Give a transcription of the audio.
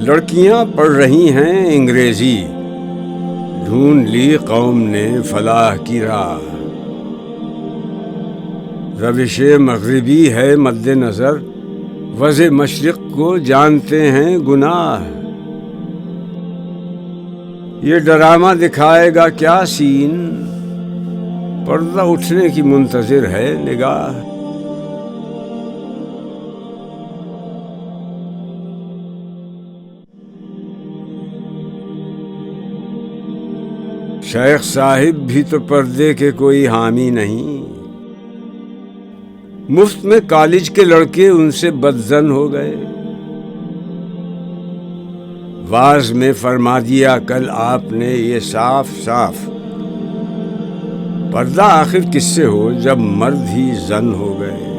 لڑکیاں پڑھ رہی ہیں انگریزی، ڈھونڈ لی قوم نے فلاح کی راہ۔ روش مغربی ہے مد نظر، وضع مشرق کو جانتے ہیں گناہ۔ یہ ڈرامہ دکھائے گا کیا سین، پردہ اٹھنے کی منتظر ہے نگاہ۔ شیخ صاحب بھی تو پردے کے کوئی حامی نہیں، مفت میں کالج کے لڑکے ان سے بدظن ہو گئے۔ واز میں فرما دیا کل آپ نے یہ صاف صاف، پردہ آخر کس سے ہو جب مرد ہی زن ہو گئے۔